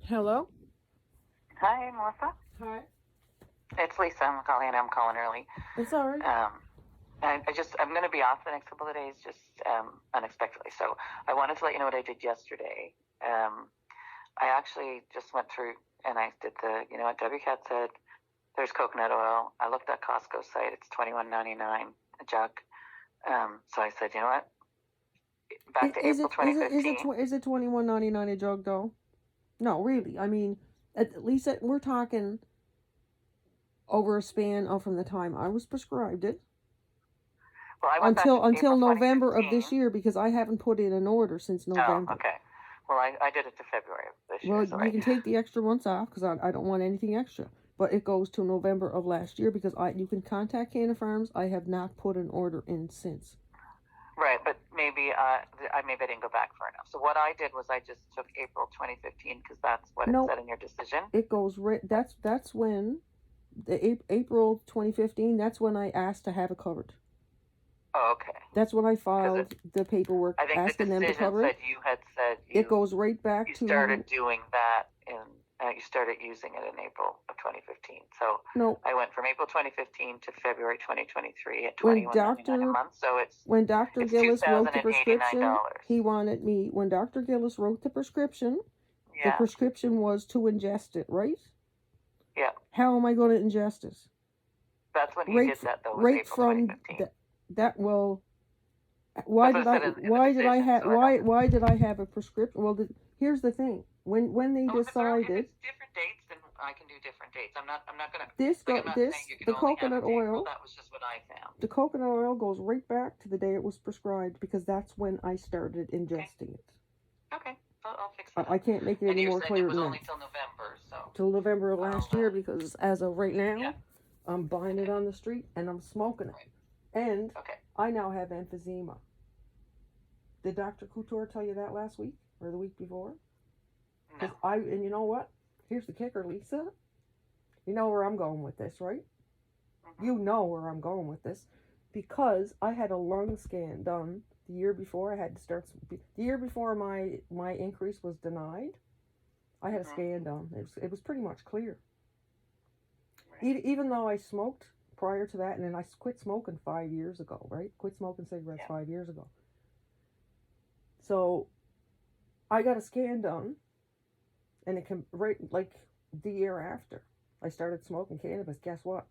Hello? Hi, Melissa. Hi. It's Lisa Macaulay, and I'm calling early. It's all right. Um, I'm going to be off the next couple of days, just unexpectedly. So I wanted to let you know what I did yesterday. I actually just went through and I did what Debbie Cat said. There's coconut oil. I looked at Costco's site. It's $21.99 a jug. So I said, you know what? Back to Is April it is it is 2015. is it 21.99 a jug though? No, really. I mean, at least we're talking over a span of from the time I was prescribed it Well, I went back to until April November of 2015. this year because I haven't put in an order since Oh, November. okay. Well, I did it to February of this year. Well, So, you right. can take the extra months off because I don't want anything extra. But it goes to November of last year because you can contact Canna Farms. I have not put an order in since. Right, but maybe I didn't go back far enough. So what I did was I just took April 2015 because that's what it No, said in your decision. it goes right. That's when the April 2015. That's when I asked to have it covered. Oh, okay. That's when I filed the paperwork I think the asking them to decision cover said it. you had said It goes right back you to started doing that you started using it in April of 2015. So no. I went from April 2015 to February 2023 at When 21.99 a month. So Dr. it's Gillis wrote the prescription, $2,089. he wanted me when Dr. Gillis wrote the prescription. The Yeah. prescription was to ingest it, right? Yeah. How am I going to ingest it? That's when he did that though. Was Right April from 2015. that well. Why did I? Why did I have? Why did I have a prescription? Well, here's the thing. When they decided, if it's different dates, then I can do different dates. I'm not gonna. this Like, go I'm not saying this you can the only have coconut it to April. oil. That was just what I found. The coconut oil goes right back to the day it was prescribed because that's when I started ingesting it. Okay. I'll fix that. I can't make it And any you're more saying it clear was than only that. till November, so. Till November of last year because as of right now, Yeah. I'm buying it on the street and I'm smoking it. Right. And Okay. I now have emphysema. Did Dr. Couture tell you that last week or the week before? No. And you know what? Here's the kicker, Lisa. You know where I'm going with this, right? Mm-hmm. You know where I'm going with this. Because I had a lung scan done the year before. I had to start. The year before my increase was denied, I had a scan done. It was pretty much clear. Right. Even though I smoked prior to that, and then I quit smoking 5 years ago, right? Quit smoking cigarettes 5 years ago. So I got a scan done, and it can right like the year after I started smoking cannabis. Guess what?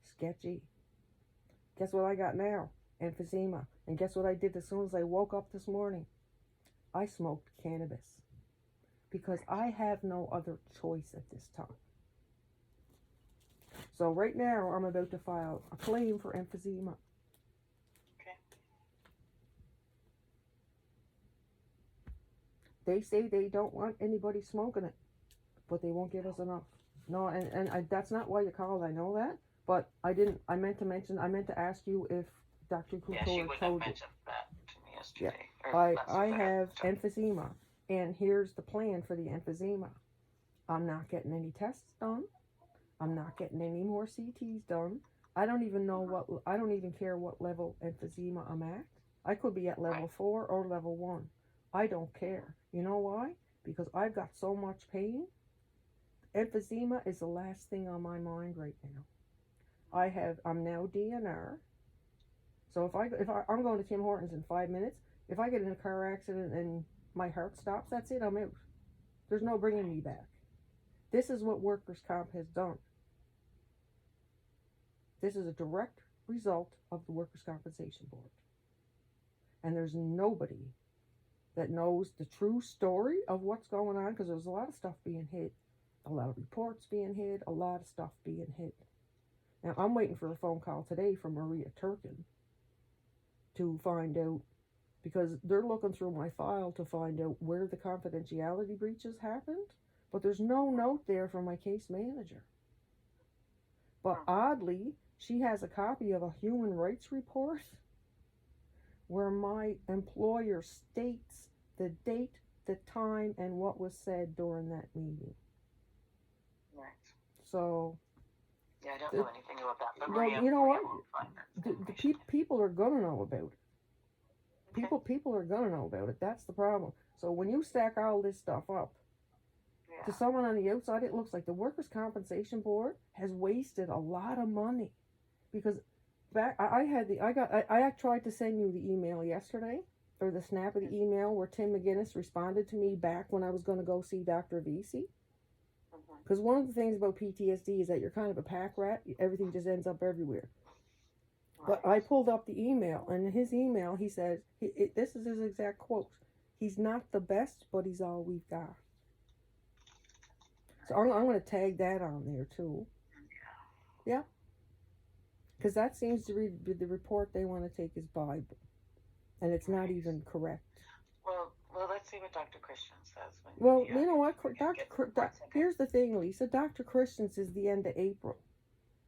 Sketchy. Guess what I got now? Emphysema. And guess what I did as soon as I woke up this morning? I smoked cannabis because I have no other choice at this time. So right now I'm about to file a claim for emphysema. Okay. They say they don't want anybody smoking it, but they won't give us enough. No, and that's not why you called. I know that, but I didn't. I meant to ask you if Dr. Couture she wouldn't told have you. mentioned that to me yesterday. Yeah. I have emphysema, and here's the plan for the emphysema. I'm not getting any tests done. I'm not getting any more CTs done. I don't even know what. I don't even care what level emphysema I'm at. I could be at level 4 or level 1. I don't care. You know why? Because I've got so much pain. Emphysema is the last thing on my mind right now. I'm now DNR. So if I'm going to Tim Hortons in 5 minutes, if I get in a car accident and my heart stops, that's it. I'm out. There's no bringing me back. This is what workers' comp has done. This is a direct result of the Workers' Compensation Board. And there's nobody that knows the true story of what's going on because there's a lot of stuff being hid, a lot of reports being hid, a lot of stuff being hid. Now, I'm waiting for a phone call today from Maria Turkin to find out, because they're looking through my file to find out where the confidentiality breaches happened, but there's no note there from my case manager. But oddly, she has a copy of a human rights report where my employer states the date, the time, and what was said during that meeting. Right. So. Yeah, I don't know anything about that. But well, you know what? The people are gonna know about it. People are gonna know about it. That's the problem. So when you stack all this stuff up, to someone on the outside, it looks like the Workers' Compensation Board has wasted a lot of money, because I tried to send you the email yesterday, or the snap of the email where Tim McGinnis responded to me back when I was going to go see Dr. Vesey. Because one of the things about PTSD is that you're kind of a pack rat. Everything just ends up everywhere. But I pulled up the email, and in his email, he says, this is his exact quote: "He's not the best, but he's all we've got." So I'm going to tag that on there, too. Yeah. Because that seems to be the report they want to take as Bible. And it's not even correct. Well, let's see what Dr. Christian says. Well, you know what? Here's the thing, Lisa. Dr. Christian's is the end of April.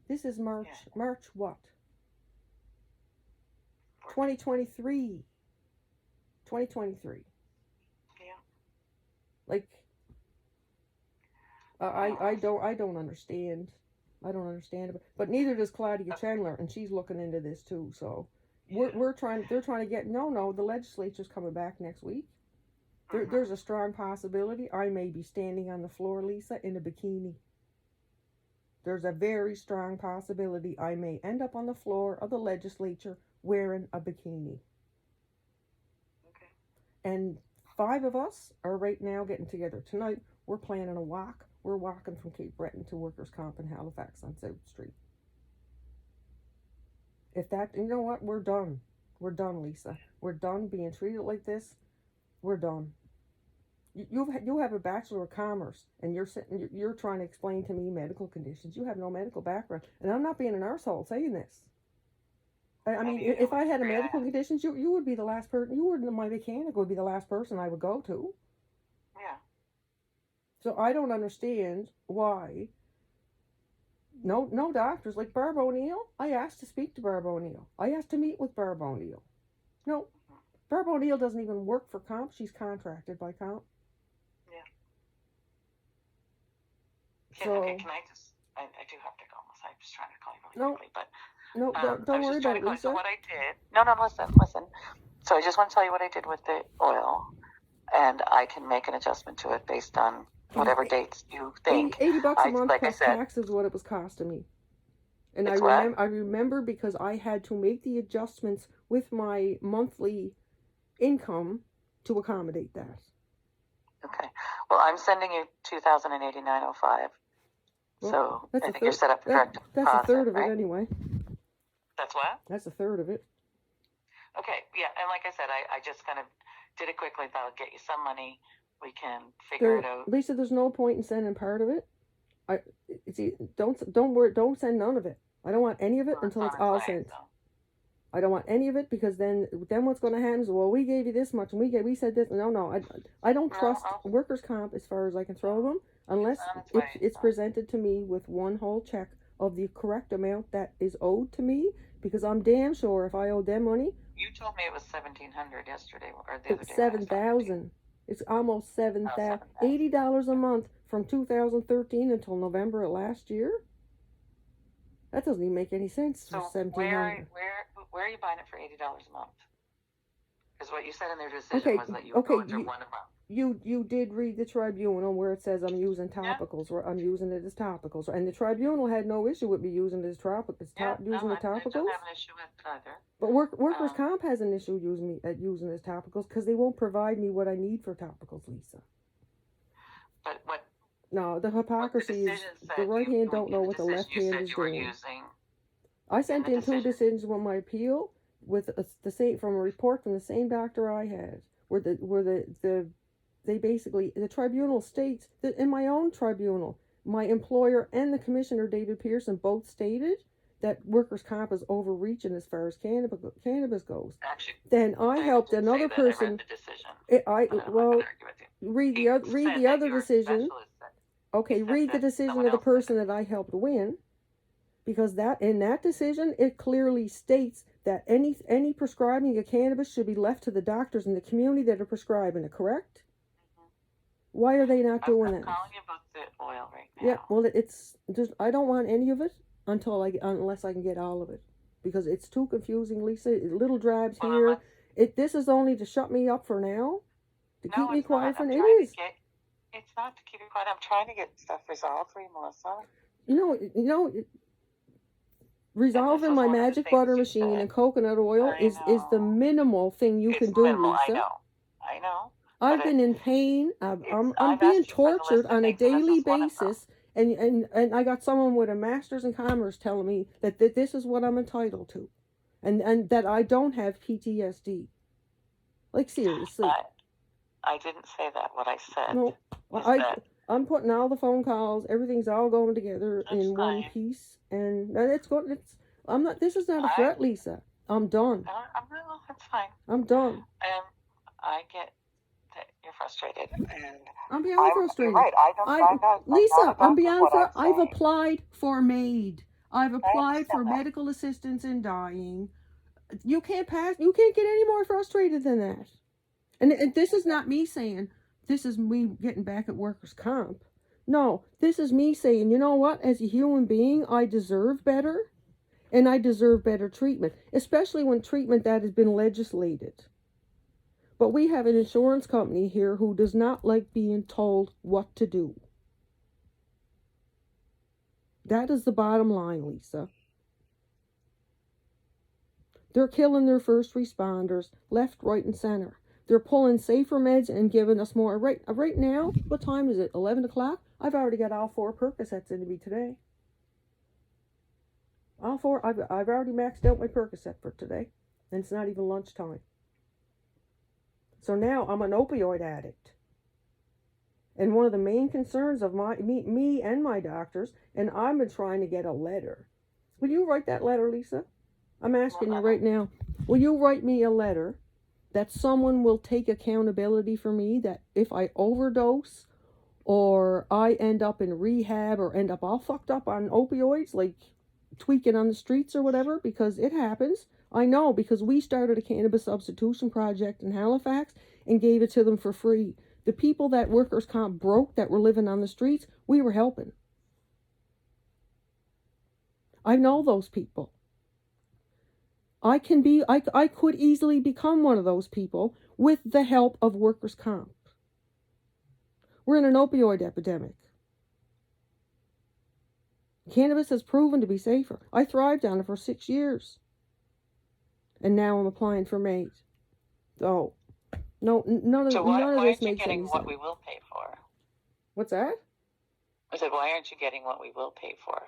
This is March. Yeah. March what? 2023. 2023. Yeah. Like, I don't understand. I don't understand it. But neither does Claudia Chandler, and she's looking into this too. So they're trying to get, the legislature's coming back next week. There's a strong possibility I may be standing on the floor, Lisa, in a bikini. There's a very strong possibility I may end up on the floor of the legislature wearing a bikini. Okay. And 5 of us are right now getting together tonight. We're planning a walk. We're walking from Cape Breton to Workers' Comp in Halifax on South Street. If that, you know what? We're done. We're done, Lisa. We're done being treated like this. We're done. You have a Bachelor of Commerce, and you're trying to explain to me medical conditions. You have no medical background, and I'm not being an arsehole saying this. I mean, if I had a medical conditions, you would be the last person. My mechanic would be the last person I would go to. Yeah. So I don't understand why. No doctors like Barb O'Neill. I asked to speak to Barb O'Neill. I asked to meet with Barb O'Neill. No, Barb O'Neill doesn't even work for Comp. She's contracted by Comp. Yeah. So, okay, can I just, I do have to go. I'm just trying to call you really quickly, but no, don't worry about it, Lisa. So what I did, listen. So I just want to tell you what I did with the oil, and I can make an adjustment to it based on whatever dates you think. $80 a month plus tax is what it was costing me. And I remember because I had to make the adjustments with my monthly income to accommodate that. Okay. Well, I'm sending you $2,089.05. Well, so I think you're set up for direct deposit. That's a third of right? it anyway. That's what? That's a third of it. Okay. Yeah. And like I said, I just kind of did it quickly. That'll get you some money. We can figure it out. Lisa, there's no point in sending part of it. Don't worry. Don't send none of it. I don't want any of it until it's all sent. So. I don't want any of it because then what's going to happen is, well, we gave you this much and we said this. No. I don't trust Workers' Comp as far as I can throw them unless it's presented to me with one whole check of the correct amount that is owed to me, because I'm damn sure if I owe them money. You told me it was $1,700 yesterday or the other day. $7,000. It's almost $7,000. $80 a month from 2013 until November of last year. That doesn't even make any sense for $1,700. Where are you buying it for $80 a month? Because what you said in their decision was that you would go through one a month. You did read the tribunal where it says I'm using topicals, or I'm using it as topicals, and the tribunal had no issue with me using it as topicals. I don't have an issue with it either. But Workers' Comp has an issue using it as topicals because they won't provide me what I need for topicals, Lisa. But what? No, the hypocrisy is the right hand don't know what the left hand is doing. I sent in 2 decisions on my appeal with the same from a report from the same doctor I had, where they basically, the tribunal states that in my own tribunal, my employer and the commissioner, David Pearson, both stated that Workers' Comp is overreaching as far as cannabis goes. Actually, then I helped another person. Read the other decision. Okay, read the decision of the person that I helped win, because in that decision it clearly states that any prescribing of cannabis should be left to the doctors in the community that are prescribing it. Correct? Mm-hmm. Why are they not doing that? I'm calling you about the oil right now. Yeah, well, it's just I don't want any of it unless I can get all of it, because it's too confusing, Lisa. Little drabs here. This is only to shut me up for now, to keep me quiet for now. It is. It's not to keep you quiet. I'm trying to get stuff resolved for you, Melissa. Resolving my magic butter machine and coconut oil is the minimal thing you can do, minimal. Lisa. I know. I've been in pain. I'm being tortured on a daily basis. And I got someone with a master's in commerce telling me that this is what I'm entitled to. And that I don't have PTSD. Like, seriously. I didn't say that. What I said. No, I'm putting all the phone calls. Everything's all going together in one piece, and it's going. I'm not. This is not a threat, Lisa. I'm done. That's fine. I'm done. I get that you're frustrated, and I'm beyond frustrated. Right. Lisa, I'm beyond frustrated. I've applied for MAID. I've applied for medical assistance in dying. You can't pass. You can't get any more frustrated than that. And this is not me saying, this is me getting back at workers' comp. No, this is me saying, you know what? As a human being, I deserve better. And I deserve better treatment. Especially when treatment that has been legislated. But we have an insurance company here who does not like being told what to do. That is the bottom line, Lisa. They're killing their first responders, left, right, and center. They're pulling safer meds and giving us more. Right now, what time is it? 11 o'clock? I've already got all 4 Percocets into me today. All 4. I've already maxed out my Percocet for today. And it's not even lunchtime. So now I'm an opioid addict. And one of the main concerns of me and my doctors, and I've been trying to get a letter. Will you write that letter, Lisa? I'm asking you right now. Will you write me a letter that someone will take accountability for me, that if I overdose or I end up in rehab or end up all fucked up on opioids, like tweaking on the streets or whatever, because it happens. I know, because we started a cannabis substitution project in Halifax and gave it to them for free. The people that workers' comp broke that were living on the streets, we were helping. I know those people. I could easily become one of those people with the help of workers' comp. We're in an opioid epidemic. Cannabis has proven to be safer. I thrived on it for 6 years. And now I'm applying for MAID. So, none of this makes any sense. So why aren't you getting what we will pay for? What's that? I said, why aren't you getting what we will pay for?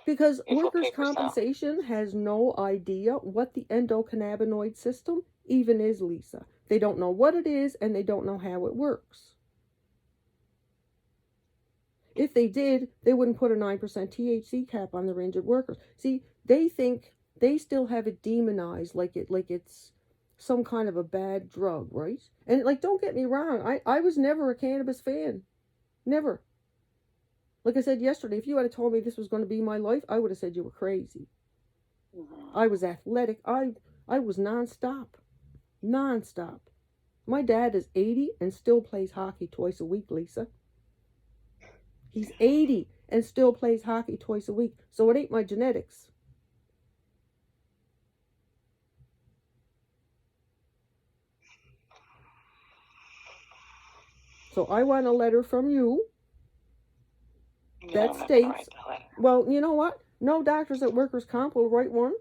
Because workers' compensation has no idea what the endocannabinoid system even is, Lisa. They don't know what it is, and they don't know how it works. If they did, they wouldn't put a 9% THC cap on their injured workers. See, they think they still have it demonized like it's some kind of a bad drug, right? And don't get me wrong, I was never a cannabis fan. Never. Like I said yesterday, if you had told me this was going to be my life, I would have said you were crazy. Mm-hmm. I was athletic. I was nonstop. Nonstop. My dad is 80 and still plays hockey twice a week, Lisa. He's 80 and still plays hockey twice a week. So it ain't my genetics. So I want a letter from you that states, well, you know what? No doctors at workers' comp will write one.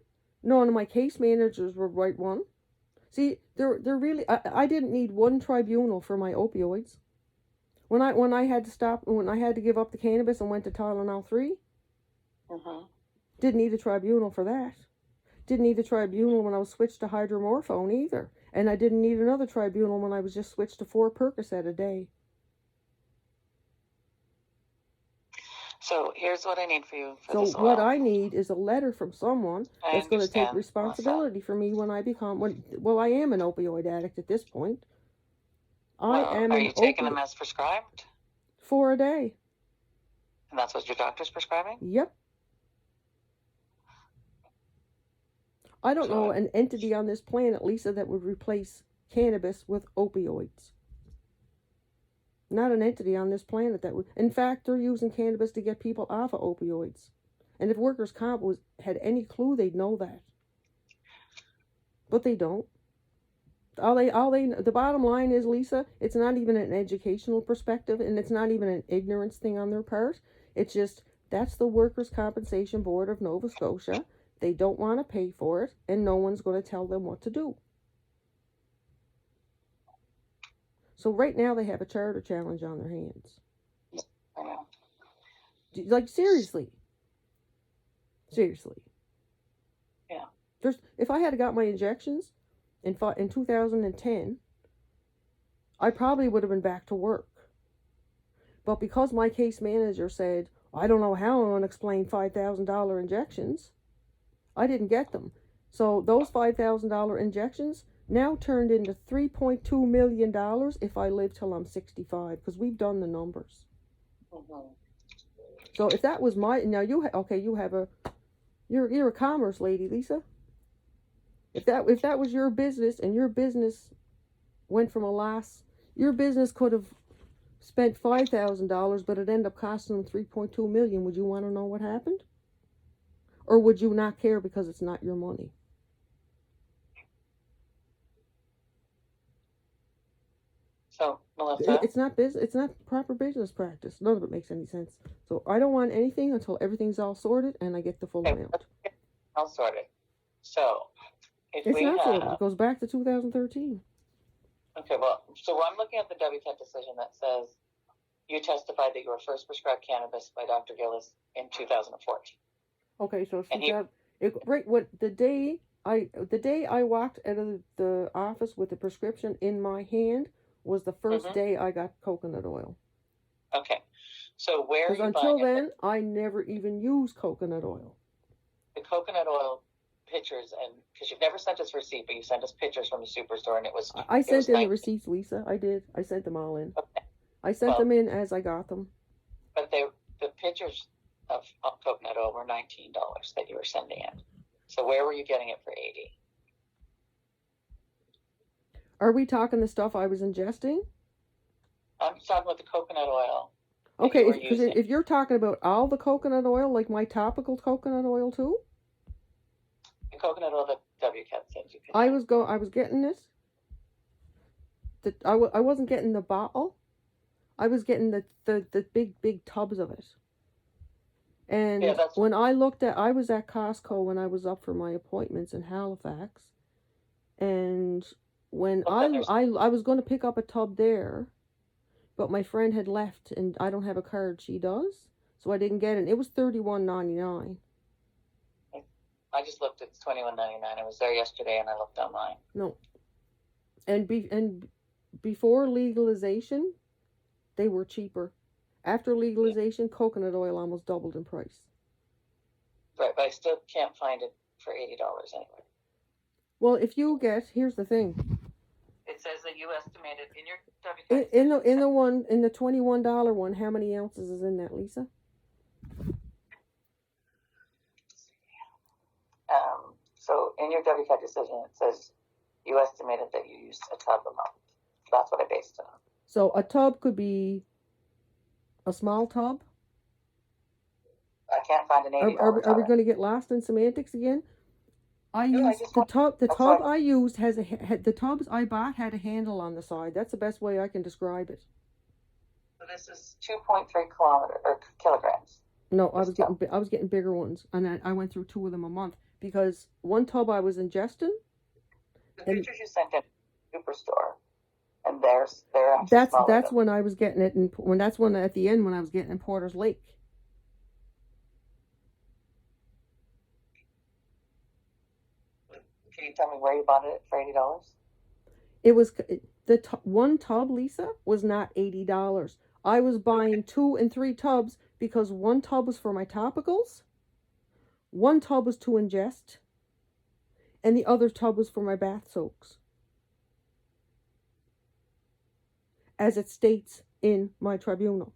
None of my case managers will write one. See, they're really, I didn't need one tribunal for my opioids. When I had to give up the cannabis and went to Tylenol 3, didn't need a tribunal for that. Didn't need a tribunal when I was switched to hydromorphone either. And I didn't need another tribunal when I was just switched to 4 Percocet a day. So here's what I need for you. So what I need is a letter from someone that's going to take responsibility for me when I become, I am an opioid addict at this point. Are you taking them as prescribed? 4 a day. And that's what your doctor's prescribing? Yep. I don't know an entity on this planet, Lisa, that would replace cannabis with opioids. Not an entity on this planet that would. In fact, they're using cannabis to get people off of opioids. And if workers' comp had any clue, they'd know that. But they don't. The bottom line is, Lisa, it's not even an educational perspective, and it's not even an ignorance thing on their part. It's just, that's the Workers' Compensation Board of Nova Scotia. They don't want to pay for it, and no one's going to tell them what to do. So right now they have a charter challenge on their hands. I know. Like, seriously. Yeah. If I had got my injections in 2010, I probably would have been back to work. But because my case manager said, I don't know how I'm going to explain $5,000 injections, I didn't get them. So those $5,000 injections now turned into $3.2 million if I live till I'm 65, because we've done the numbers. Mm-hmm. So if that was now you're a commerce lady, Lisa. If that was your business, and your business went from a loss, your business could have spent $5,000, but it ended up costing them $3.2 million. Would you want to know what happened? Or would you not care because it's not your money? So, Melissa, It's not proper business practice. None of it makes any sense. So I don't want anything until everything's all sorted and I get the full amount. I'll sort it. So, It's not sorted. It goes back to 2013. Okay, well, so I'm looking at the WCAT decision that says you testified that you were first prescribed cannabis by Dr. Gillis in 2014. Okay, so the day I walked out of the office with the prescription in my hand was the first day I got coconut oil. Okay, so where? Because until then, I never even used coconut oil. The coconut oil pictures, and because you've never sent us a receipt, but you sent us pictures from the superstore, and I sent in the receipts, Lisa. I did. I sent them all in. Okay. I sent them in as I got them. But the pictures of coconut oil were $19 that you were sending in. So where were you getting it for $80? Are we talking the stuff I was ingesting? I'm talking about the coconut oil. Okay, because if you're talking about all the coconut oil, like my topical coconut oil too? The coconut oil that WCAT sent you. I was getting this. I wasn't getting the bottle. I was getting the big tubs of it. And when I was at Costco when I was up for my appointments in Halifax, and when I was going to pick up a tub there, but my friend had left and I don't have a card, she does, so I didn't get it. It was $31.99. I just looked, it's $21.99. I was there yesterday and I looked online. No. And before legalization, they were cheaper. After legalization, coconut oil almost doubled in price. Right, but I still can't find it for $80 anywhere. Well, here's the thing. It says that you estimated in your in the $21 one, how many ounces is in that, Lisa? So in your WCAT decision, it says you estimated that you used a tub a month. That's what I based it on. So a tub could be a small tub. I can't find an $80. Are we going to get lost in semantics again? The tubs I bought had a handle on the side. That's the best way I can describe it. So this is 2.3 kilograms. No, I was getting bigger ones, and I went through 2 of them a month because one tub I was ingesting. The pictures you sent in Superstore, and they're that's when I was getting it, at the end when I was getting in Porter's Lake. Can you tell me where you bought it for $80? It was one tub, Lisa, was not $80. I was buying 2 and 3 tubs because one tub was for my topicals, one tub was to ingest, and the other tub was for my bath soaks, as it states in my tribunal.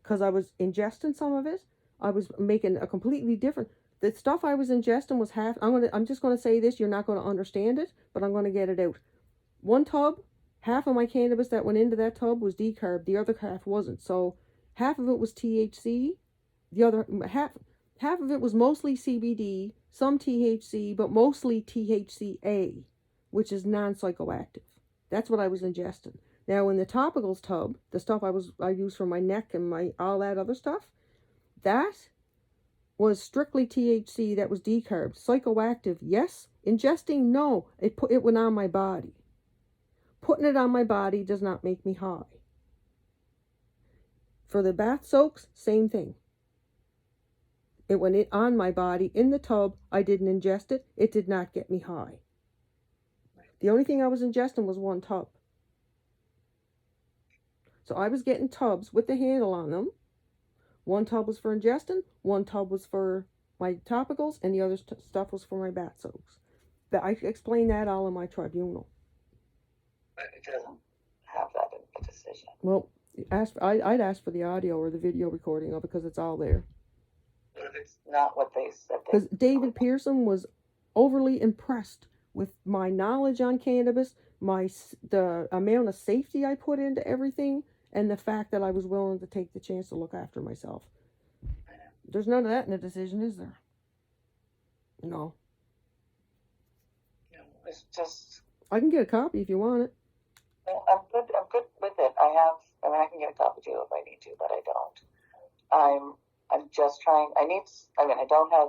Because I was ingesting some of it, I was making a completely different. The stuff I was ingesting was half. I'm just gonna say this. You're not gonna understand it, but I'm gonna get it out. One tub, half of my cannabis that went into that tub was decarb. The other half wasn't. So half of it was THC. The other half of it was mostly CBD, some THC, but mostly THCA, which is non-psychoactive. That's what I was ingesting. Now, in the topicals tub, the stuff I use for my neck and my all that other stuff, that was strictly THC. That was decarbed. Psychoactive, yes. Ingesting, no. It went on my body. Putting it on my body does not make me high. For the bath soaks, same thing. It went on my body in the tub. I didn't ingest it. It did not get me high. The only thing I was ingesting was one tub. So I was getting tubs with the handle on them. One tub was for ingesting, one tub was for my topicals, and the other stuff was for my bath soaks. But I explained that all in my tribunal. But it doesn't have that in the decision. Well, I'd ask for the audio or the video recording of it because it's all there. What if it's not what they said? Because David Pearson was overly impressed with my knowledge on cannabis, the amount of safety I put into everything, and the fact that I was willing to take the chance to look after myself. There's none of that in the decision, is there? No. No, it's just... I can get a copy if you want it. No, I'm good with it. I can get a copy too if I need to, but I don't. I'm just trying, I don't have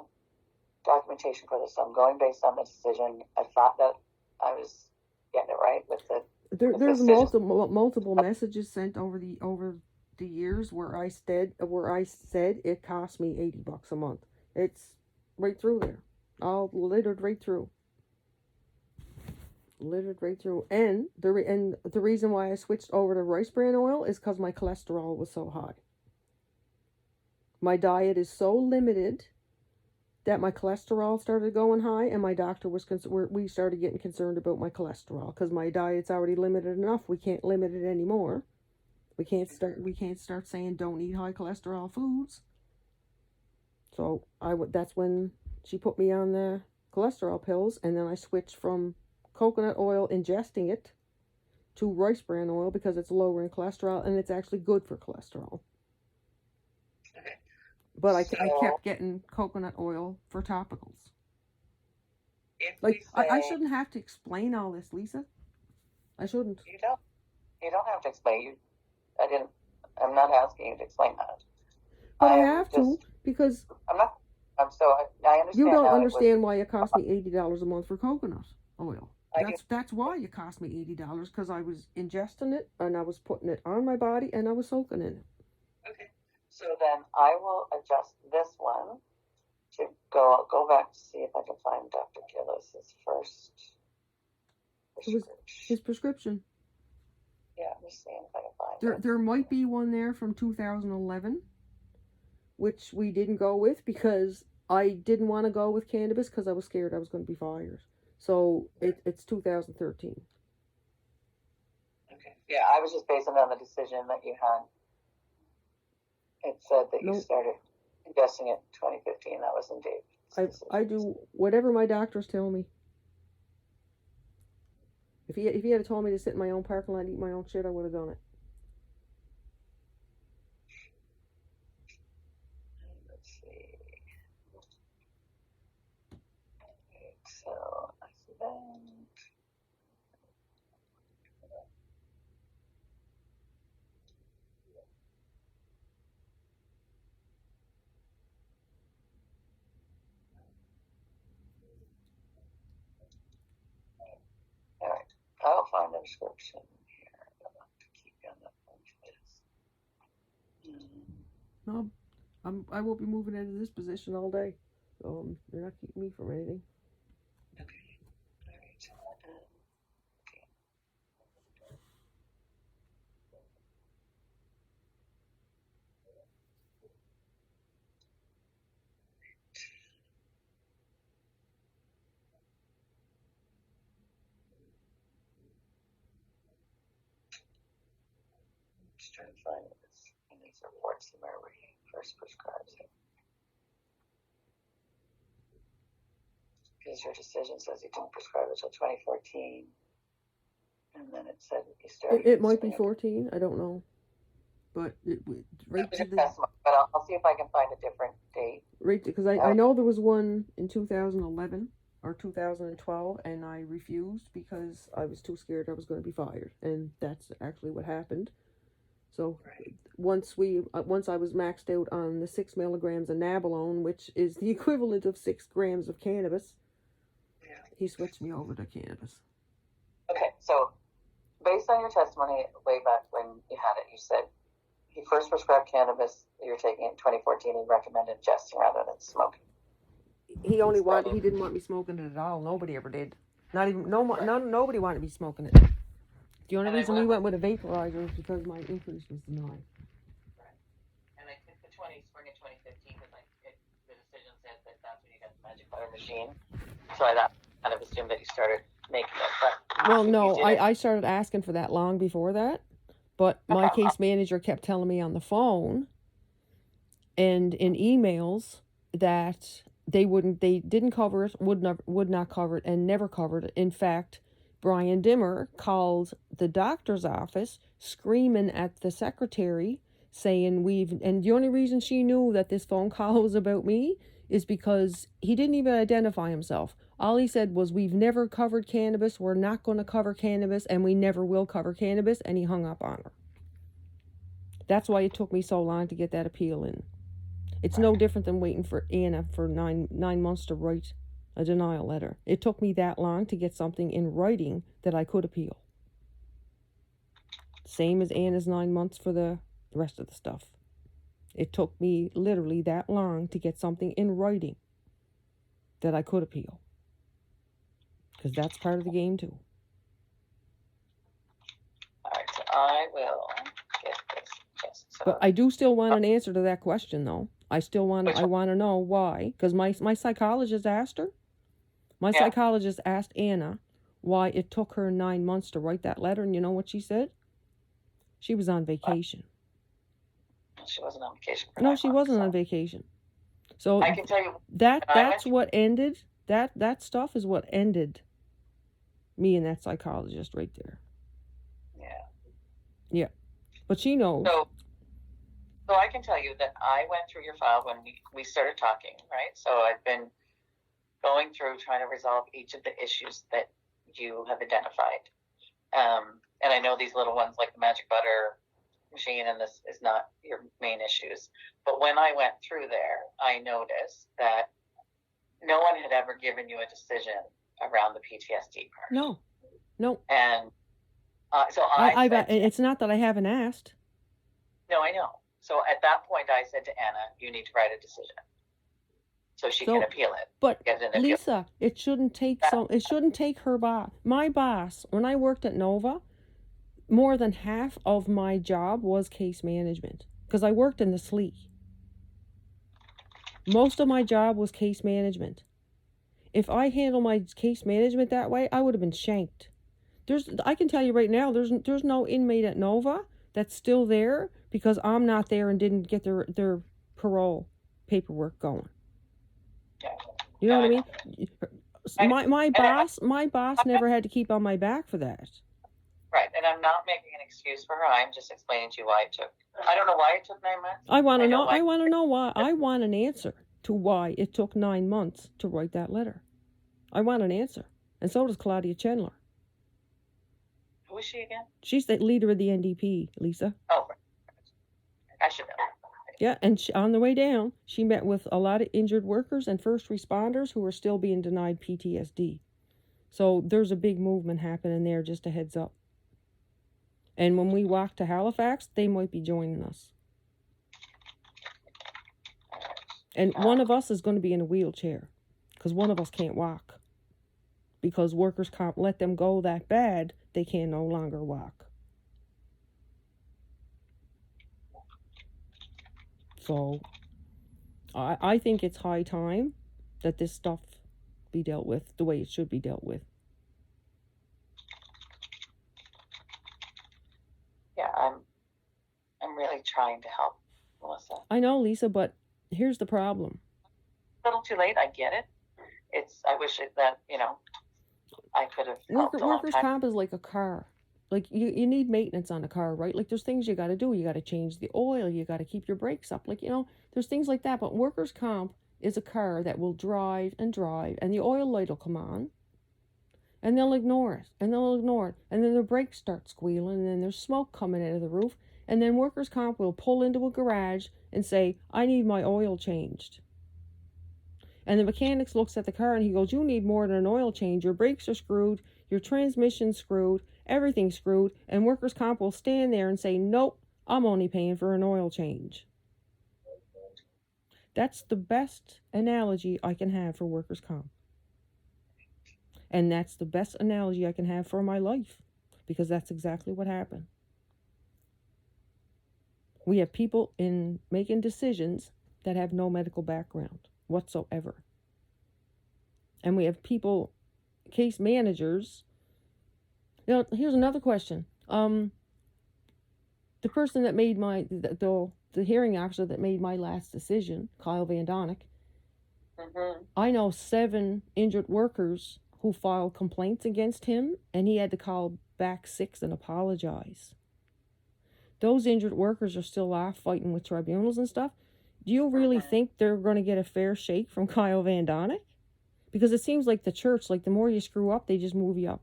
documentation for this, so I'm going based on the decision. I thought that I was getting it right with the... There's multiple messages sent over the years where I said it cost me $80 a month. It's right through there, all littered right through. And the reason why I switched over to rice bran oil is because my cholesterol was so high. My diet is so limited that my cholesterol started going high, and my doctor we started getting concerned about my cholesterol because my diet's already limited enough. We can't limit it anymore. We can't start saying don't eat high cholesterol foods. So that's when she put me on the cholesterol pills, and then I switched from coconut oil, ingesting it, to rice bran oil because it's lower in cholesterol and it's actually good for cholesterol. But I kept getting coconut oil for topicals. I shouldn't have to explain all this, Lisa. I shouldn't. You don't have to explain. I'm not asking you to explain that. But I have to because I understand. You don't understand why it cost me $80 a month for coconut oil. That's why it cost me $80, because I was ingesting it and I was putting it on my body and I was soaking in it. Okay. So then I will adjust this one to go back to see if I can find Dr. Gillis's first prescription. It was his prescription. Yeah, I'm just seeing if I can find it. There might be one there from 2011, which we didn't go with because I didn't want to go with cannabis because I was scared I was going to be fired. So it's 2013. Okay. Yeah, I was just basing it on the decision that you had. It said that you started ingesting it in 2015. That was indeed. I do whatever my doctors tell me. If he had told me to sit in my own parking lot and eat my own shit, I would have done it. Let's see. Okay, so I see that. All right, I'll find the description here. I'll have to keep you on that phone for this. No, I will be moving into this position all day. So you're not keeping me from anything. Okay. All right. Okay. Just trying to find this in these reports somewhere where he first prescribes it. Because your decision says you didn't prescribe it until 2014, and then it said you started. It might be 14. I don't know, but right to the. But I'll see if I can find a different date. Right, because I know there was one in 2011 or 2012, and I refused because I was too scared I was going to be fired, and that's actually what happened. So once I was maxed out on the 6 milligrams of nabalone, which is the equivalent of 6 grams of cannabis, he switched me over to cannabis. Okay, so based on your testimony way back when you had it, you said he first prescribed cannabis. You were taking it in 2014. He recommended ingesting rather than smoking. He didn't want me smoking it at all. Nobody ever did. Nobody wanted me smoking it. The only reason we went with a vaporizer was because my increase was denied. And I took the spring of 2015 because the decision said that that's when you got the magic butter machine. So I kind of assumed that you started making it. But well, no, I started asking for that long before that. But my case manager kept telling me on the phone and in emails that they didn't cover it, would not cover it, and never covered it. In fact, Brian Dimmer called the doctor's office screaming at the secretary saying and the only reason she knew that this phone call was about me is because he didn't even identify himself. All he said was, we've never covered cannabis, we're not going to cover cannabis, and we never will cover cannabis, and he hung up on her. That's why it took me so long to get that appeal in. It's no different than waiting for Anna for nine months to write a denial letter. It took me that long to get something in writing that I could appeal. Same as Anna's 9 months for the rest of the stuff. It took me literally that long to get something in writing that I could appeal. Because that's part of the game too. All right, so I will get this. Yes, so but I do still want an answer to that question, though. I want to know why. Because my psychologist asked her. My psychologist asked Anna why it took her 9 months to write that letter. And you know what she said? She was on vacation. She wasn't on vacation. No, she wasn't on vacation. So I can tell you that's what ended. That stuff is what ended me and that psychologist right there. Yeah. But she knows. So I can tell you that I went through your file when we started talking, right? So I've been going through trying to resolve each of the issues that you have identified. And I know these little ones like the magic butter machine and this is not your main issues. But when I went through there, I noticed that no one had ever given you a decision around the PTSD part. No. And so it's not that I haven't asked. No, I know. So at that point, I said to Anna, you need to write a decision so she can appeal it. But Lisa, it shouldn't take her boss. My boss, when I worked at Nova, more than half of my job was case management because I worked in the SLE. Most of my job was case management. If I handled my case management that way, I would have been shanked. I can tell you right now, there's no inmate at Nova that's still there because I'm not there and didn't get their parole paperwork going. You know what I mean? My boss never had to keep on my back for that. Right, and I'm not making an excuse for her. I'm just explaining to you why it took. I don't know why it took 9 months. I want to know why. I want an answer to why it took 9 months to write that letter. I want an answer, and so does Claudia Chandler. Who is she again? She's the leader of the NDP, Lisa. Oh, I should know. Yeah, and on the way down, she met with a lot of injured workers and first responders who are still being denied PTSD. So there's a big movement happening there, just a heads up. And when we walk to Halifax, they might be joining us. And one of us is going to be in a wheelchair because one of us can't walk. Because workers' comp let them go that bad, they can no longer walk. So I think it's high time that this stuff be dealt with the way it should be dealt with. Yeah, I'm really trying to help, Melissa. I know, Lisa, but here's the problem. A little too late, I get it. I wish that, I could have helped a long Workers' time. comp is like a car. Like, you need maintenance on a car, right? Like, there's things you got to do. You got to change the oil. You got to keep your brakes up. Like, there's things like that. But workers' comp is a car that will drive and drive, and the oil light will come on, and they'll ignore it, and they'll ignore it, and then their brakes start squealing, and then there's smoke coming out of the roof, and then workers' comp will pull into a garage and say, I need my oil changed. And the mechanic looks at the car and he goes, you need more than an oil change. Your brakes are screwed, your transmission's screwed, everything's screwed, and workers' comp will stand there and say, nope, I'm only paying for an oil change. That's the best analogy I can have for workers' comp. And that's the best analogy I can have for my life, because that's exactly what happened. We have people in making decisions that have no medical background whatsoever. And we have people, case managers. Here's another question. The person that made the hearing officer that made my last decision, Kyle Van Donnick, I know 7 injured workers who filed complaints against him, and he had to call back 6 and apologize. Those injured workers are still off fighting with tribunals and stuff. Do you really think they're going to get a fair shake from Kyle Van Donnick? Because it seems like the church, like the more you screw up, they just move you up.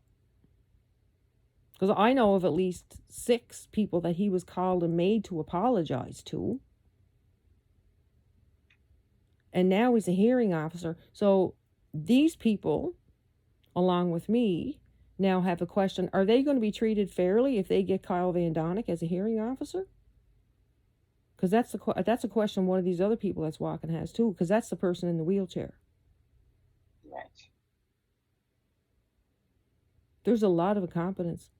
Because I know of at least 6 people that he was called and made to apologize to. And now he's a hearing officer. So these people, along with me, now have a question. Are they going to be treated fairly if they get Kyle Van Donnick as a hearing officer? Because that's a question one of these other people that's walking has too, because that's the person in the wheelchair. Right. There's a lot of incompetence.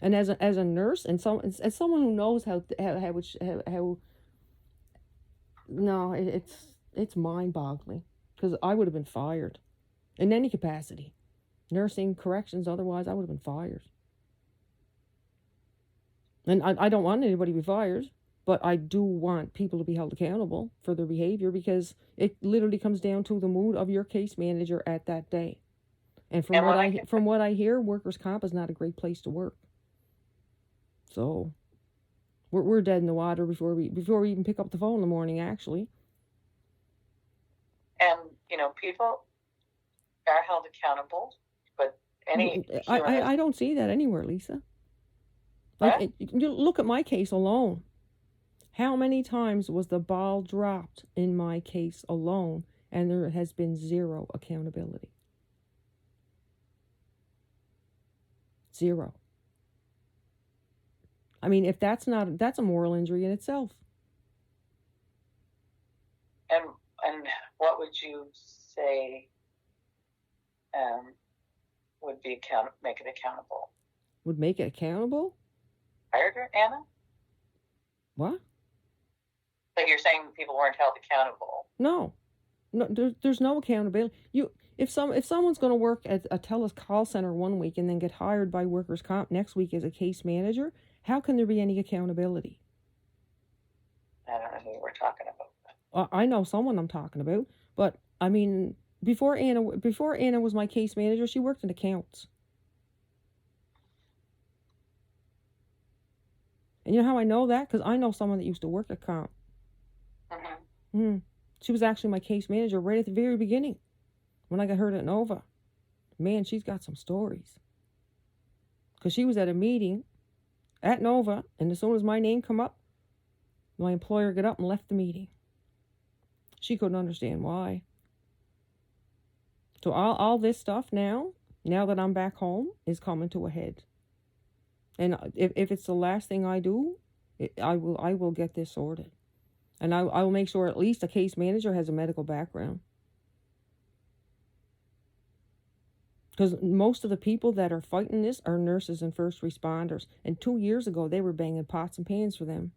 And as a nurse and as someone who knows it's mind-boggling, because I would have been fired in any capacity. Nursing, corrections, otherwise I would have been fired. And I don't want anybody to be fired, but I do want people to be held accountable for their behavior, because it literally comes down to the mood of your case manager at that day. And from what I hear, workers' comp is not a great place to work. So we're dead in the water before we even pick up the phone in the morning, actually. And people are held accountable, but I don't see that anywhere, Lisa. Like, you look at my case alone. How many times was the ball dropped in my case alone, and there has been 0 accountability? 0. I mean, if that's a moral injury in itself. And what would you say would make it accountable? Would make it accountable? Fired her, Anna? What? Like you're saying people weren't held accountable? No, there's no accountability. If someone's going to work at a TELUS call center one week and then get hired by workers' comp next week as a case manager, how can there be any accountability? I don't know who we're talking about. I know someone I'm talking about, but I mean, before Anna was my case manager, she worked in accounts. And you know how I know that? Because I know someone that used to work at comp. She was actually my case manager right at the very beginning when I got hurt at Nova. Man, she's got some stories. Because she was at a meeting at Nova, and as soon as my name come up, my employer got up and left the meeting. She couldn't understand why. So all this stuff now that I'm back home, is coming to a head. And if it's the last thing I do, I will get this sorted. And I will make sure at least a case manager has a medical background. Because most of the people that are fighting this are nurses and first responders. And 2 years ago, they were banging pots and pans for them.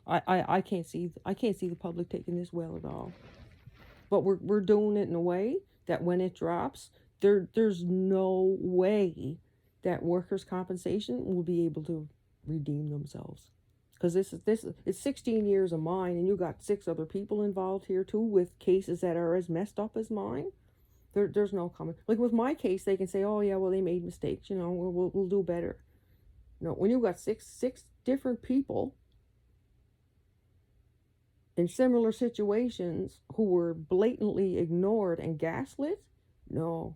I can't see the public taking this well at all. But we're doing it in a way that when it drops, there's no way that workers' compensation will be able to redeem themselves. Because it's 16 years of mine, and you got 6 other people involved here too with cases that are as messed up as mine. There's no comment. Like with my case, they can say, "Oh yeah, well they made mistakes. We'll do better." No, when you got six different people in similar situations who were blatantly ignored and gaslit? No.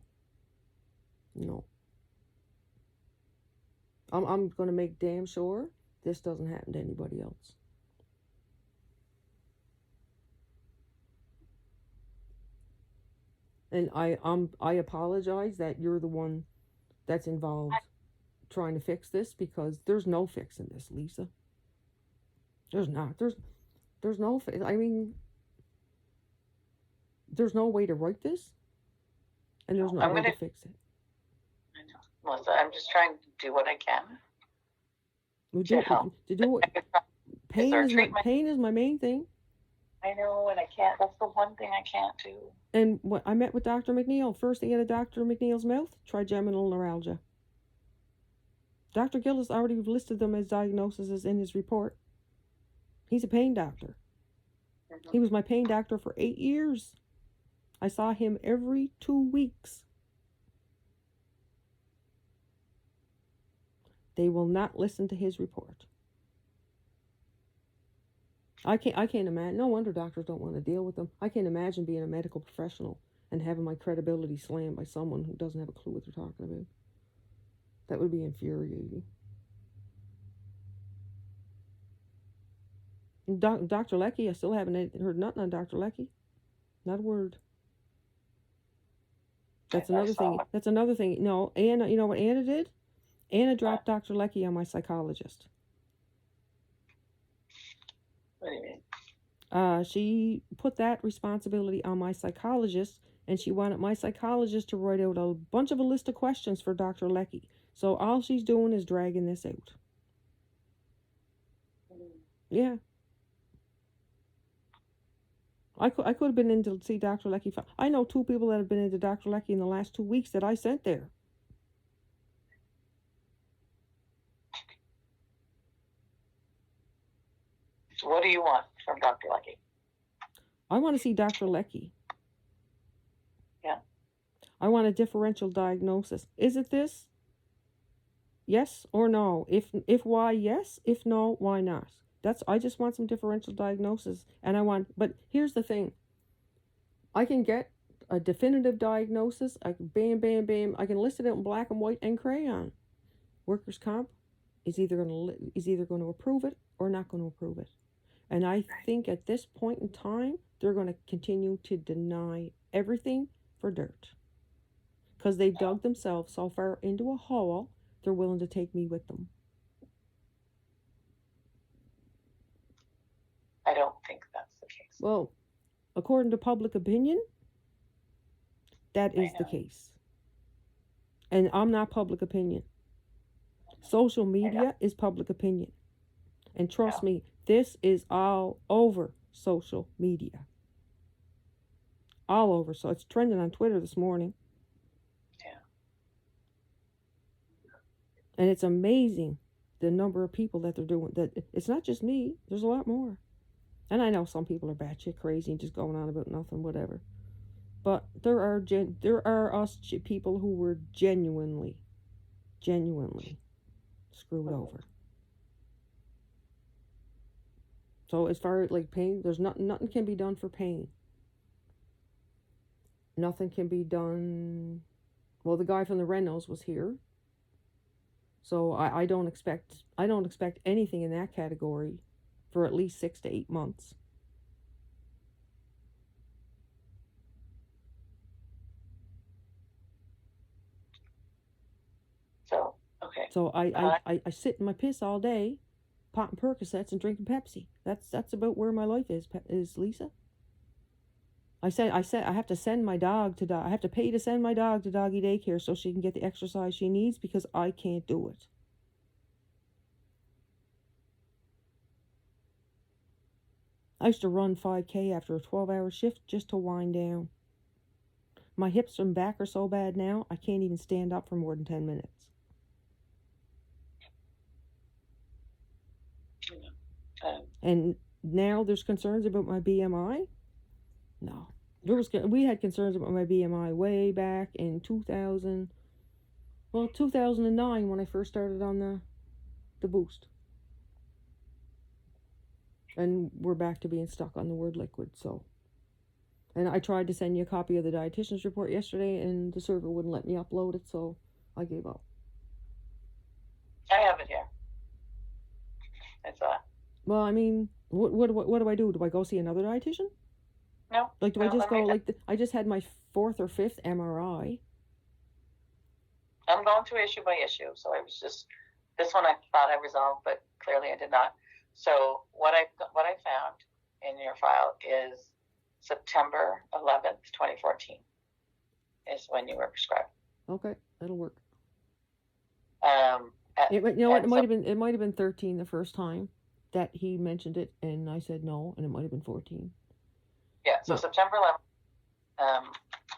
I'm going to make damn sure this doesn't happen to anybody else. And I apologize that you're the one that's involved trying to fix this, because there's no fixing this, Lisa. There's not. There's no. I mean, there's no way to write this, and there's no way to fix it. I know, Melissa. I'm just trying to do what I can. To do it. Pain is my main thing. I know, and I can't. That's the one thing I can't do. And what I met with Dr. McNeil, first thing out of Dr. McNeil's mouth, trigeminal neuralgia. Dr. Gillis already listed them as diagnoses in his report. He's a pain doctor. Mm-hmm. He was my pain doctor for 8 years. I saw him every 2 weeks. They will not listen to his report. I can't imagine. No wonder doctors don't want to deal with them. I can't imagine being a medical professional and having my credibility slammed by someone who doesn't have a clue what they're talking about. That would be infuriating. Dr. Leckie, I still haven't heard nothing on Dr. Leckie. Not a word. That's another thing. That's another thing. No, Anna, you know what Anna did? Anna dropped Dr. Leckie on my psychologist. What do you mean? She put that responsibility on my psychologist, and she wanted my psychologist to write out a bunch of a list of questions for Dr. Leckie. So all she's doing is dragging this out. Yeah. I could have been in to see Dr. Leckie. I know 2 people that have been into Dr. Leckie in the last 2 weeks that I sent there. So what do you want from Dr. Leckie? I want to see Dr. Leckie. Yeah. I want a differential diagnosis. Is it this? Yes or no? If why, yes. If no, why not? I just want some differential diagnosis. But here's the thing. I can get a definitive diagnosis. I can bam, bam, bam. I can list it out in black and white and crayon. Workers' comp is either going to approve it or not going to approve it. And I think at this point in time, they're going to continue to deny everything for dirt. Because they dug themselves so far into a hole, they're willing to take me with them. I don't think that's the case. Well, according to public opinion, that is the case. And I'm not public opinion. Social media is public opinion. And trust me, this is all over social media. All over. So it's trending on Twitter this morning. Yeah. And it's amazing the number of people that they're doing that. It's not just me. There's a lot more. And I know some people are batshit crazy and just going on about nothing, whatever. But there are us people who were genuinely screwed over. So as far as like pain, there's nothing can be done for pain. Nothing can be done. Well, the guy from the Renos was here, so I don't expect anything in that category for at least 6 to 8 months. So okay. So I sit in my piss all day, popping Percocets and drinking Pepsi. That's about where my life is, Lisa. I said I have to send my dog to I have to pay to send my dog to doggy daycare so she can get the exercise she needs because I can't do it. I used to run 5K after a 12-hour shift just to wind down. My hips and back are so bad now, I can't even stand up for more than 10 minutes. And now there's concerns about my BMI? No. We had concerns about my BMI way back in 2009 when I first started on the boost. And we're back to being stuck on the word liquid, so. And I tried to send you a copy of the dietitian's report yesterday, and the server wouldn't let me upload it, so I gave up. I have it here. It's Well, I mean, what do I do? Do I go see another dietitian? No. Like, do I just go, I just had my 4th or 5th MRI. I'm going through issue by issue, so I was just, this one I thought I resolved, but clearly I did not. So what I found in your file is September 11th, 2014 is when you were prescribed. Okay, that'll work. You know what? It might have been 13 the first time that he mentioned it, and I said no, and it might have been 14. Yeah. So September 11th.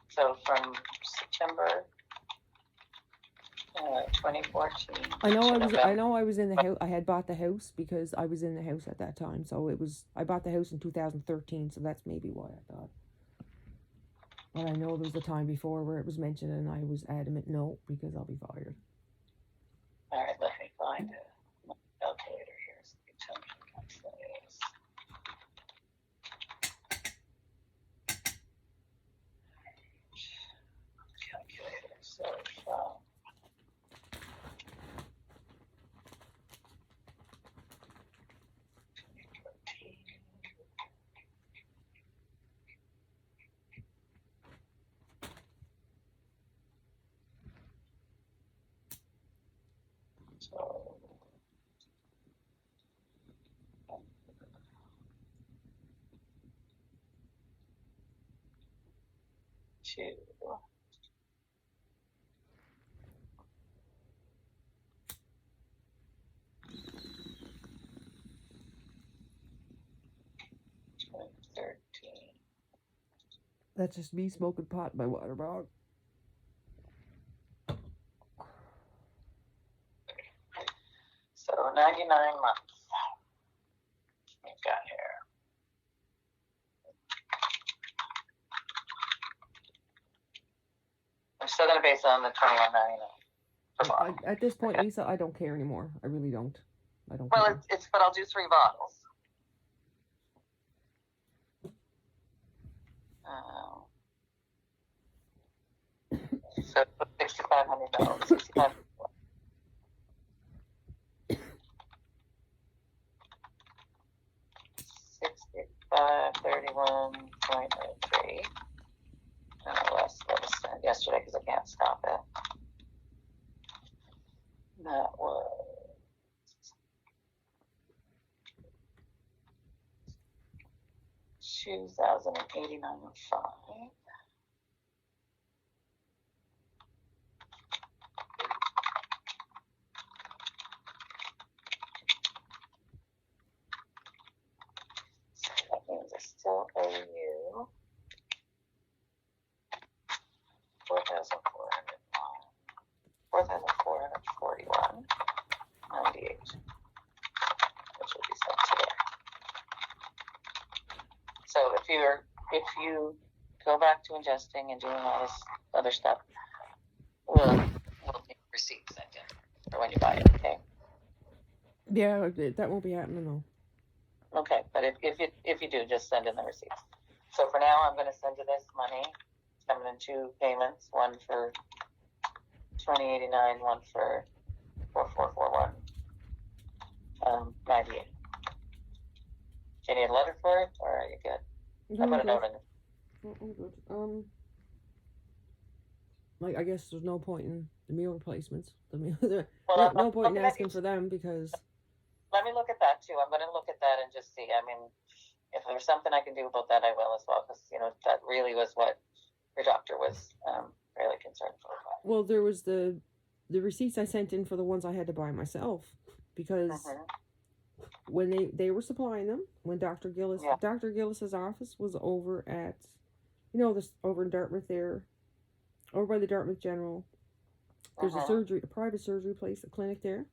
So from September 2014. I know I was in the house. I had bought the house because I was in the house at that time. So I bought the house in 2013. So that's maybe why I thought. But I know there was a time before where it was mentioned, and I was adamant no, because I'll be fired. All right, let me find a calculator here. So you tell me what that is. Calculator. So from two. That's just me smoking pot in my water bottle. So 99 months we've got here. I'm still going to base it on the $21.99. At this point, Lisa, I don't care anymore. I really don't. I don't. Well, care. but I'll do 3 bottles. So $6,500. $6,531.03. Less what was sent yesterday because I can't stop it. That was $2,089.05. So that means I still owe you $4,441.98, which will be sent today. So if you go back to ingesting and doing all this other stuff, we'll need receipts sent in for when you buy it. Okay. Yeah, that won't be happening though. Okay, but if you do, just send in the receipts. So for now, I'm going to send you this money. It's coming in 2 payments, one for $20.89, one for $4,441.98. Do you need a letter for it, or are you good? I put a note in it. I'm good. Like, I guess there's no point in the meal replacements. No point in asking for them because. Let me look at that too. I'm going to look at that and just see. I mean, if there's something I can do about that, I will as well, because that really was what your doctor was really concerned about. Well, there was the receipts I sent in for the ones I had to buy myself, because when they were supplying them, when Dr. Gillis's office was over at, this over in Dartmouth there, over by the Dartmouth General. There's a private surgery place, a clinic there.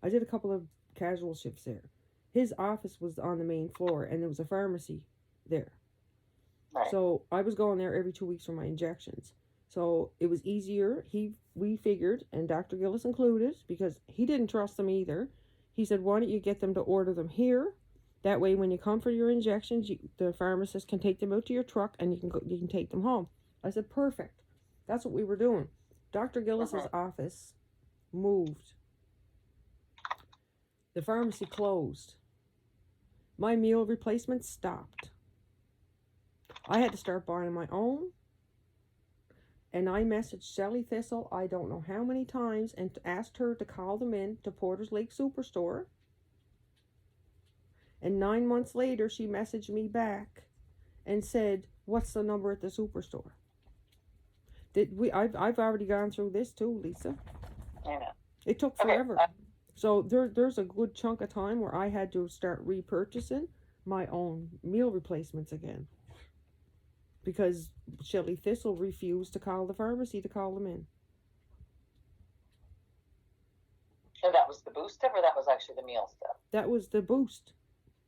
I did a couple of casual shifts there. His office was on the main floor, and there was a pharmacy there. Right. So I was going there every 2 weeks for my injections. So it was easier. We figured, and Dr. Gillis included, because he didn't trust them either. He said, why don't you get them to order them here, That way, when you come for your injections, the pharmacist can take them out to your truck, and you can take them home. I said, perfect. That's what we were doing. Dr. Gillis's office moved. The pharmacy closed. My meal replacements stopped. I had to start buying my own. And I messaged Shelly Thistle, I don't know how many times, and asked her to call them in to Porter's Lake Superstore. And 9 months later, she messaged me back and said, what's the number at the superstore? I've already gone through this too, Lisa. I know. It took forever. So there's a good chunk of time where I had to start repurchasing my own meal replacements again. Because Shelly Thistle refused to call the pharmacy to call them in. And that was the boost stuff, or that was actually the meal stuff? That was the boost.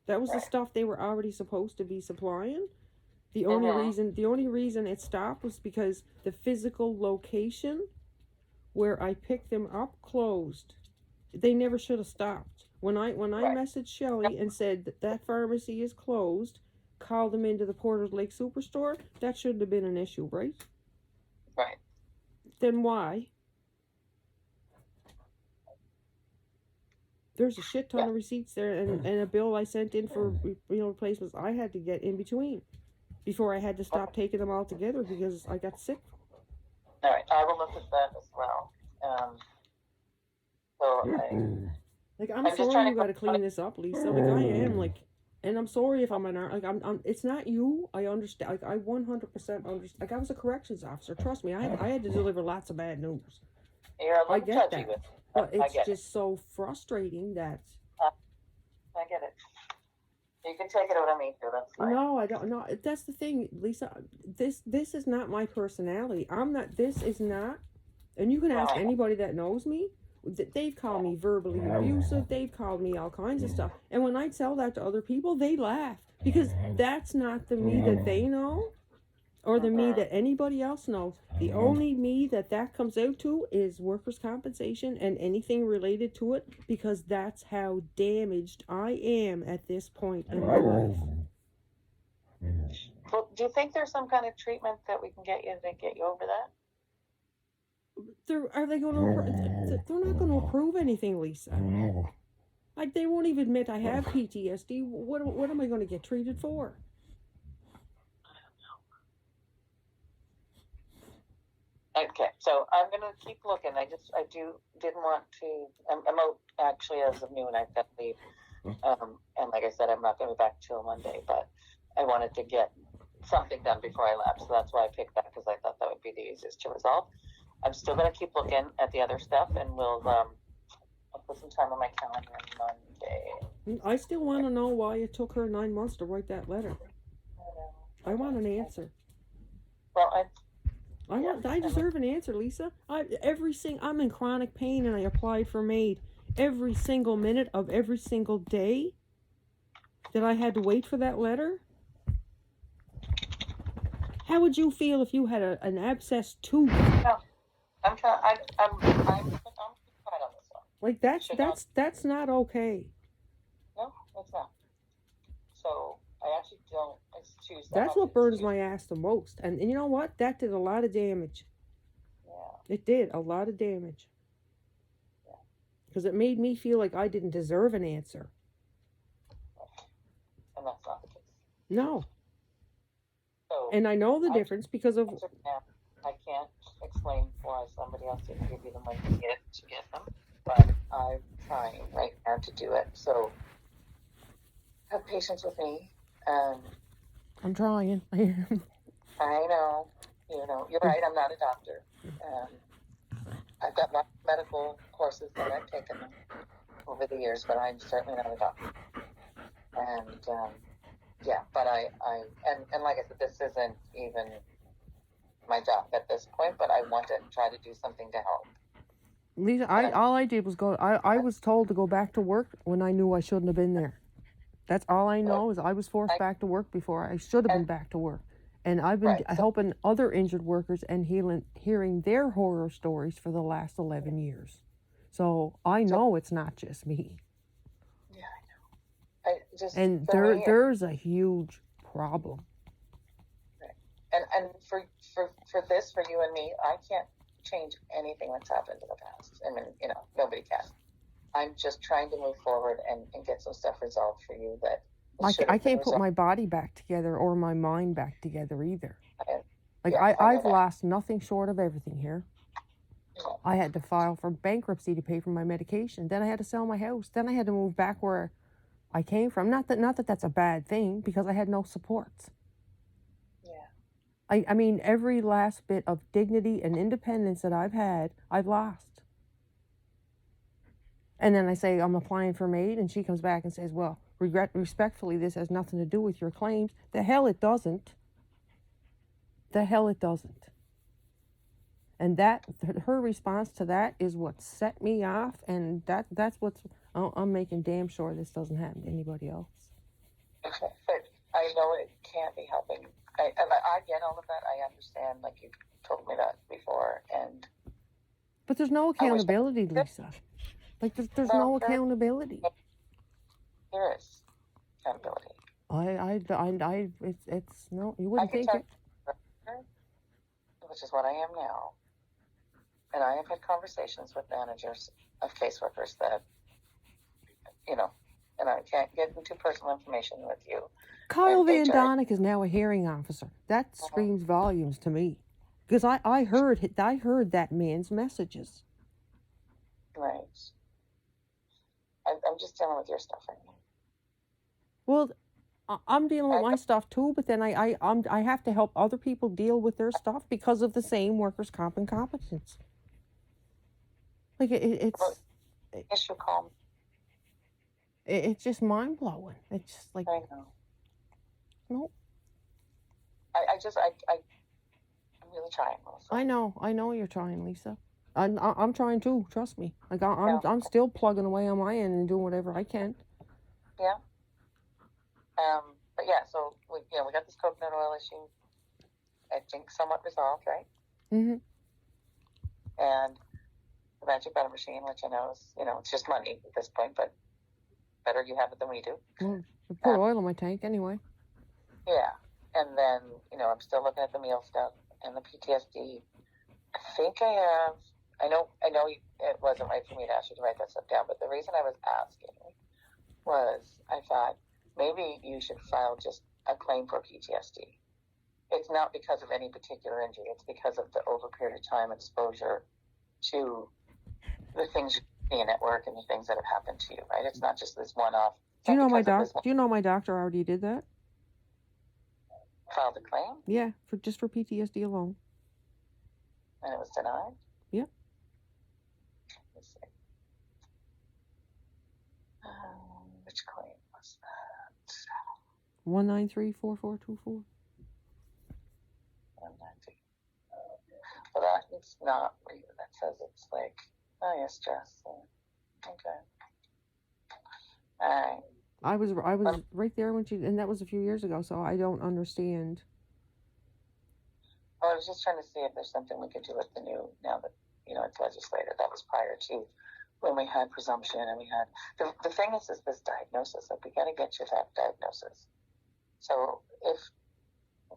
That was the stuff they were already supposed to be supplying. The only reason it stopped was because the physical location where I picked them up closed. They never should have stopped. When I messaged Shelly and said that pharmacy is closed, call them into the Porter's Lake Superstore, that shouldn't have been an issue, right? Right. Then why? There's a shit ton of receipts there, and a bill I sent in for meal replacements I had to get in between before I had to stop taking them all together because I got sick. All right, I will look at that as well. I'm sorry you got to clean this up, Lisa. Like, I am, like, and I'm sorry if I'm I'm it's not you. I understand. Like, I 100% understand. Like, I was a corrections officer. Trust me, I had to deliver lots of bad news. I get that. But it's just so frustrating that... I get it. You can take it out on me too, that's fine. No, I don't. No, that's the thing, Lisa. This is not my personality. This is not... And you can ask anybody that knows me. They've called me verbally abusive. They've called me all kinds of stuff. And when I tell that to other people, they laugh. Because that's not the me that they know. Or the me that anybody else knows. The only me that comes out to is workers' compensation and anything related to it, because that's how damaged I am at this point in my life. Well, do you think there's some kind of treatment that we can get you to get you over that? They're not going to approve anything, Lisa. Like, they won't even admit I have PTSD. What am I going to get treated for? Okay, so I'm gonna keep looking. Didn't want to. I'm out actually as of noon. I've got to leave, and like I said, I'm not gonna be back till Monday. But I wanted to get something done before I left, so that's why I picked that, because I thought that would be the easiest to resolve. I'm still gonna keep looking at the other stuff, and I'll put some time on my calendar on Monday. I still want to know why it took her 9 months to write that letter. I want an answer. Well, I deserve an answer, Lisa. I'm in chronic pain, and I applied for MAID every single minute of every single day that I had to wait for that letter. How would you feel if you had an abscessed tooth? No, I'm on this one. Like, that's not okay. No, it's not. So I actually don't choose that. That's what burns my ass the most. And you know what? That did a lot of damage. Yeah. It did a lot of damage. Yeah. Because it made me feel like I didn't deserve an answer. And that's not the case. No. So, and I know the difference because of... I can't explain why somebody else didn't give you the money to get them. But I'm trying right now to do it. So have patience with me. I'm trying. I know. You're right. I'm not a doctor. I've got lots of medical courses that I've taken over the years, but I'm certainly not a doctor. And but and like I said, this isn't even my job at this point, but I want to try to do something to help. Lisa, all I did was go. I was told to go back to work when I knew I shouldn't have been there. That's all I know is I was forced back to work before I should have been back to work. And I've been helping other injured workers and hearing their horror stories for the last 11 years. So I know it's not just me. Yeah, I know. just And for me, there's a huge problem. and for this, for you and me, I can't change anything that's happened in the past. I mean, nobody can. I'm just trying to move forward and get some stuff resolved for you that I can't put my body back together or my mind back together either. Yeah, I've lost nothing short of everything here. Yeah. I had to file for bankruptcy to pay for my medication. Then I had to sell my house. Then I had to move back where I came from. Not that that's a bad thing, because I had no supports. Yeah. I mean, every last bit of dignity and independence that I've had, I've lost. And then I say, I'm applying for MAID, and she comes back and says, well, respectfully, this has nothing to do with your claims. The hell it doesn't. The hell it doesn't. And her response to that is what set me off, and that's what's, I'm making damn sure this doesn't happen to anybody else. Okay, but I know it can't be helping. I get all of that. I understand, like you told me that before, but there's no accountability, Lisa. Like there's no accountability. There is accountability. It's no, you wouldn't think it. Which is what I am now. And I have had conversations with managers of caseworkers that, and I can't get into personal information with you. Kyle Van Donick is now a hearing officer. That screams volumes to me, because I heard that man's messages. Right. I'm just dealing with your stuff right now. Well, I'm dealing with my stuff too, but then I have to help other people deal with their stuff because of the same workers' comp incompetence. Like it's. Yes, you call me. It's just mind blowing. It's just like. I know. No. I'm really trying, Melissa. I know you're trying, Lisa. I'm trying too. Trust me. Like I'm still plugging away on my end and doing whatever I can. Yeah. But yeah, so we got this coconut oil issue, I think, somewhat resolved, right? Mm-hmm. And the magic butter machine, which I know is, it's just money at this point, but better you have it than we do. Well, I put oil in my tank anyway. Yeah. And then, I'm still looking at the meal stuff and the PTSD. I think I know it wasn't right for me to ask you to write that stuff down, but the reason I was asking was I thought maybe you should file just a claim for PTSD. It's not because of any particular injury. It's because of the over period of time exposure to the things you're seeing at work and the things that have happened to you, right? It's not just this one-off. Do you know my doctor already did that? Filed a claim? Yeah, for PTSD alone. And it was denied? Yep. Let's see. Which claim was that? 1934424. 190. Well, that is not real. That says it's like, oh yes, Jess. Okay. All right. I was right there when and that was a few years ago, so I don't understand. Well, I was just trying to see if there's something we could do with the new, now that, it's legislated. That was prior to when we had presumption and we had, the thing is this diagnosis, like we got to get you that diagnosis. So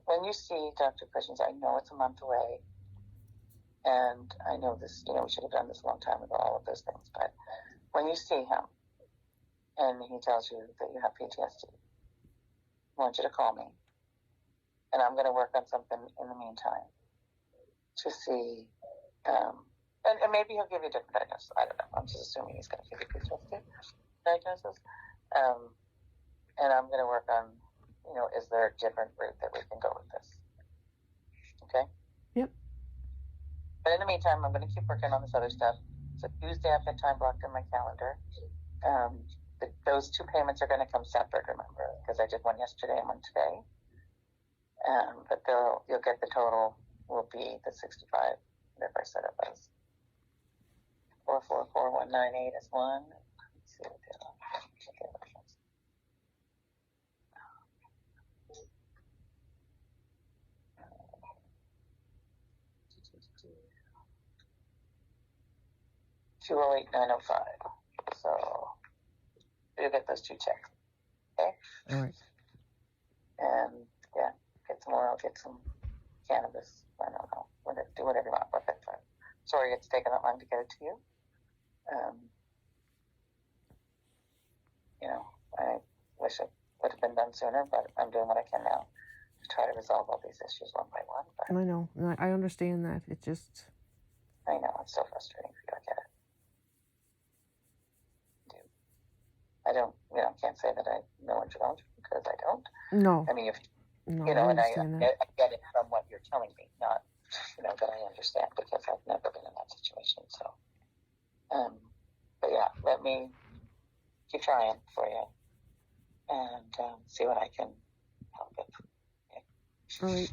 when you see Dr. Christians, I know it's a month away, and I know this, we should have done this a long time ago, all of those things, but when you see him, and he tells you that you have PTSD, I want you to call me. And I'm going to work on something in the meantime to see, and maybe he'll give you a different diagnosis. I don't know. I'm just assuming he's going to give you PTSD diagnosis. And I'm going to work on, is there a different route that we can go with this? Okay? Yep. But in the meantime, I'm going to keep working on this other stuff. So Tuesday, I've got time blocked in my calendar. Those two payments are going to come separate, remember, because I did one yesterday and one today. But you'll get the total will be the 65, whatever I said it was. 444198 is one. Let's see what the other one is. 208905. So you'll get those two checks. Okay. All right. And yeah, I'll get some cannabis. I don't know. Do whatever you want with it. But sorry it's taken that long to get it to you. You know, I wish it would have been done sooner, but I'm doing what I can now to try to resolve all these issues one by one. But I know. I understand that. It just. I know it's so frustrating for you. I get it. I don't, can't say that I know what you're going through because I don't. No. I mean, No, and I understand that. I get it from what you're telling me, not, that I understand because I've never been in that situation. So, but yeah, let me keep trying for you and see what I can help with. Okay. All right.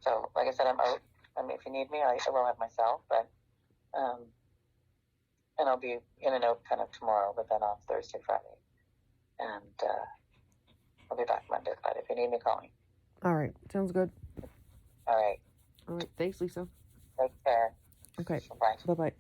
So, like I said, I'm out. I mean, if you need me, I will have myself, but and I'll be in and out kind of tomorrow, but then off Thursday, Friday, and I'll be back Monday. But if you need me, call me. All right. Sounds good. All right. All right. Thanks, Lisa. Take care. Okay. Bye. Bye-bye.